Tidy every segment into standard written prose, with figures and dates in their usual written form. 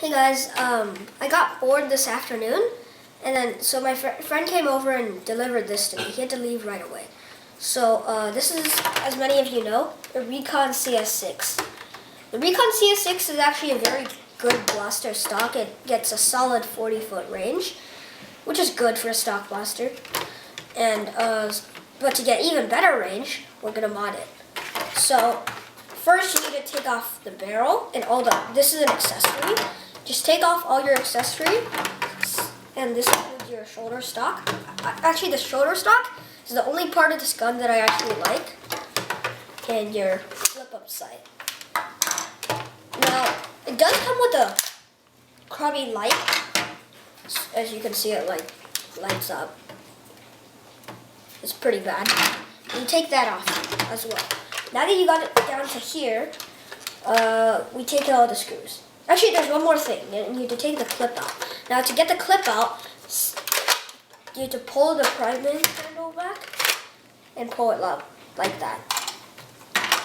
Hey guys, I got bored this afternoon, and then so my friend came over and delivered this to me. He had to leave right away. So this is, as many of you know, a Recon CS6. The Recon CS6 is actually a very good blaster stock. It gets a solid 40-foot range, which is good for a stock blaster. And but to get even better range, we're gonna mod it. So first, you need to take off the barrel and all the. This is an accessory. Just take off all your accessory, and this includes your shoulder stock. Actually, the shoulder stock is the only part of this gun that I actually like, and your flip-up sight. Now, it does come with a crummy light. As you can see, it like lights up. It's pretty bad. You take that off as well. Now that you got it down to here, we take out all the screws. Actually, there's one more thing. You need to take the clip out. Now, to get the clip out, you have to pull the priming handle back and pull it up like that.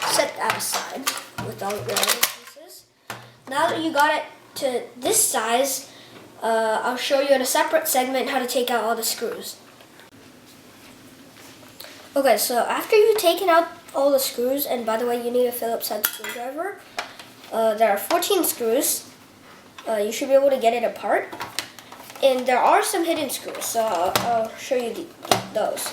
Set that aside with all the other pieces. Now that you got it to this size, I'll show you in a separate segment how to take out all the screws. Okay, so after you've taken out all the screws, and by the way, you need a Phillips head screwdriver. There are 14 screws. You should be able to get it apart. And there are some hidden screws, so I'll show you those.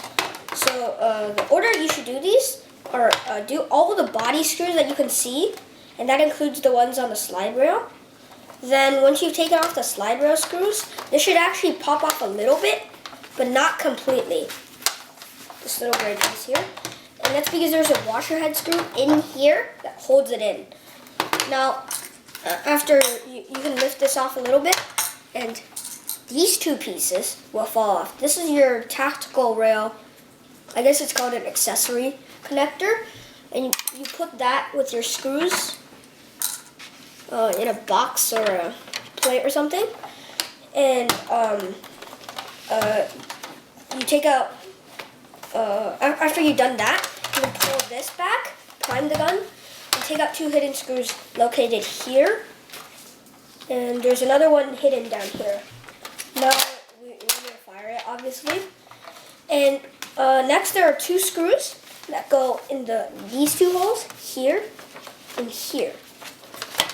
So the order you should do these are do all the body screws that you can see, and that includes the ones on the slide rail. Then once you've taken off the slide rail screws, this should actually pop off a little bit, but not completely. This little gray piece here. And that's because there's a washer head screw in here that holds it in. Now, after you can lift this off a little bit, and these two pieces will fall off. This is your tactical rail. I guess it's called an accessory connector. And you put that with your screws in a box or a plate or something. And you take out, after you've done that, you can pull this back, prime the gun, and take out two hidden screws located here. And there's another one hidden down here. Now we're going to fire it, obviously. And next there are two screws that go in these two holes, here and here.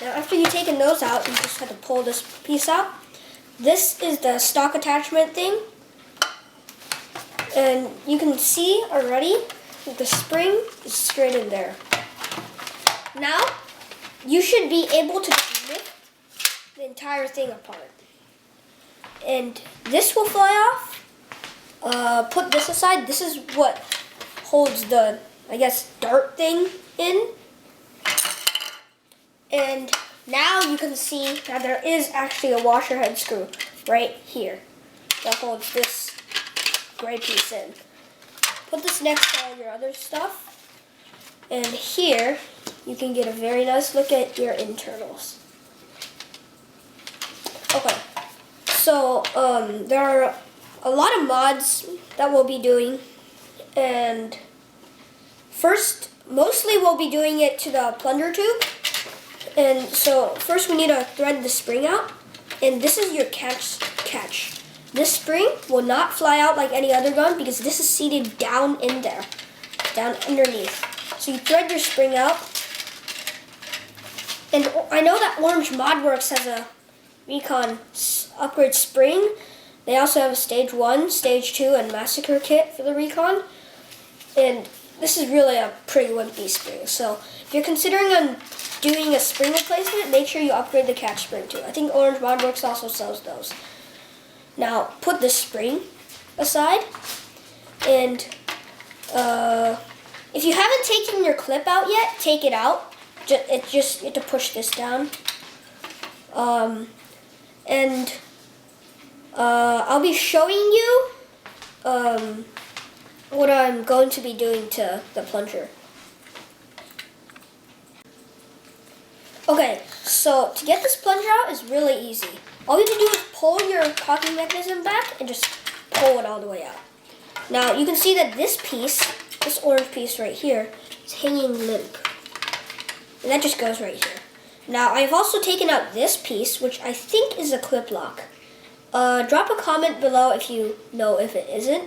Now after you've taken those out, you just have to pull this piece out. This is the stock attachment thing. And you can see already that the spring is straight in there. Now, you should be able to lift the entire thing apart. And this will fly off. Put this aside. This is what holds the, I guess, dart thing in. And now you can see that there is actually a washer head screw right here that holds this gray piece in. Put this next to all your other stuff. And here, you can get a very nice look at your internals. Okay, so there are a lot of mods that we'll be doing. And first, mostly we'll be doing it to the plunger tube. And so first we need to thread the spring out. And this is your catch. This spring will not fly out like any other gun because this is seated down in there, down underneath. So you thread your spring out. And I know that Orange Modworks has a Recon upgrade spring. They also have a Stage 1, Stage 2, and Massacre kit for the Recon. And this is really a pretty wimpy spring. So if you're considering on doing a spring replacement, make sure you upgrade the catch spring too. I think Orange Modworks also sells those. Now, put this spring aside, and if you haven't taken your clip out yet, take it out. You have to push this down. And I'll be showing you what I'm going to be doing to the plunger. Okay, so to get this plunger out is really easy. All you have to do is pull your cocking mechanism back and just pull it all the way out. Now you can see that this piece, this orange piece right here, is hanging limp. And that just goes right here. Now I've also taken out this piece, which I think is a clip lock. Drop a comment below if you know if it isn't,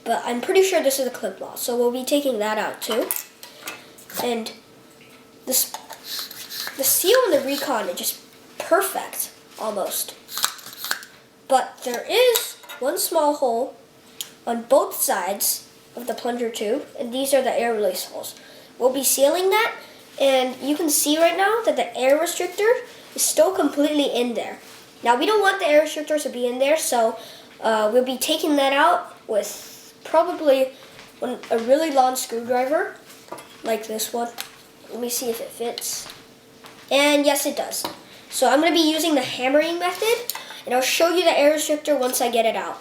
but I'm pretty sure this is a clip lock, so we'll be taking that out too. And the seal in the Recon is just perfect, almost. But there is one small hole on both sides of the plunger tube, and these are the air release holes. We'll be sealing that, and you can see right now that the air restrictor is still completely in there. Now we don't want the air restrictor to be in there, so we'll be taking that out with probably a really long screwdriver, like this one. Let me see if it fits. And yes, it does. So I'm going to be using the hammering method, and I'll show you the air restrictor once I get it out.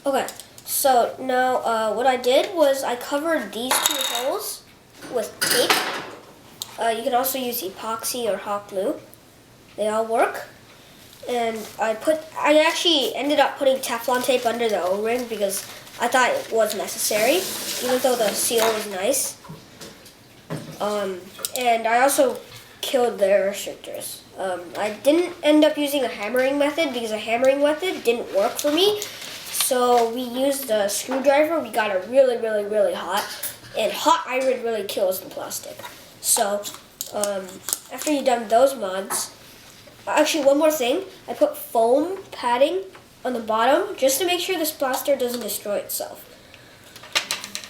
Okay, so now what I did was I covered these two holes with tape. You can also use epoxy or hot glue. They all work. And I actually ended up putting Teflon tape under the O-ring because I thought it was necessary, even though the seal was nice. And I also killed the air restrictors. I didn't end up using a hammering method because a hammering method didn't work for me. So we used a screwdriver. We got it really, really, really hot. And hot iron really kills the plastic. So after you've done those mods, actually one more thing, I put foam padding on the bottom just to make sure this plaster doesn't destroy itself.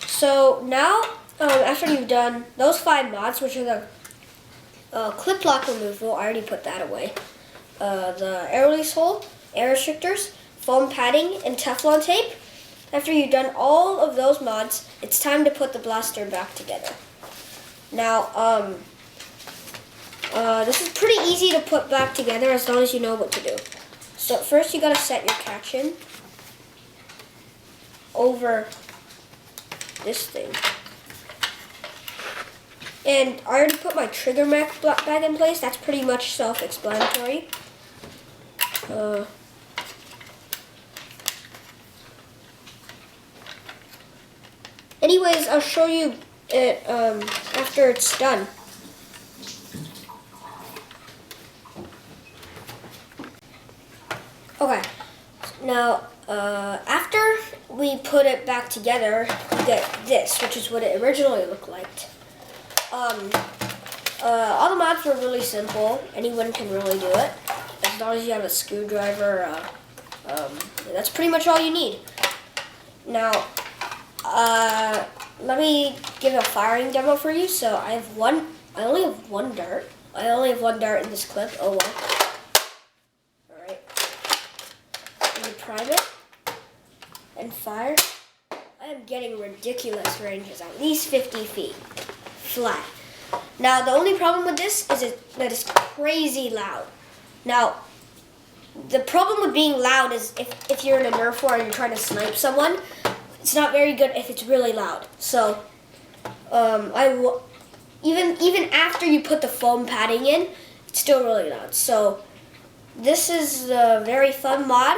So now, after you've done those 5 mods, which are the clip lock removal, I already put that away, the air release hole, air restrictors, foam padding, and Teflon tape, after you've done all of those mods, it's time to put the blaster back together. Now, this is pretty easy to put back together as long as you know what to do. So first you gotta set your catch-in over this thing. And I already put my trigger bag in place. That's pretty much self-explanatory. Anyways, I'll show you it after it's done. Okay, now after we put it back together, you get this, which is what it originally looked like. All the mods were really simple. Anyone can really do it, as long as you have a screwdriver. That's pretty much all you need. Now, let me give a firing demo for you. So I only have one dart. I only have one dart in this clip. Oh well. All right. And you prime it and fire. I am getting ridiculous ranges, at least 50 feet, flat. Now the only problem with this is that it's crazy loud. Now, the problem with being loud is if you're in a nerf war and you're trying to snipe someone, it's not very good if it's really loud. So, even after you put the foam padding in, it's still really loud. So, this is a very fun mod.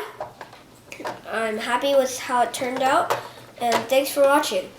I'm happy with how it turned out, and thanks for watching.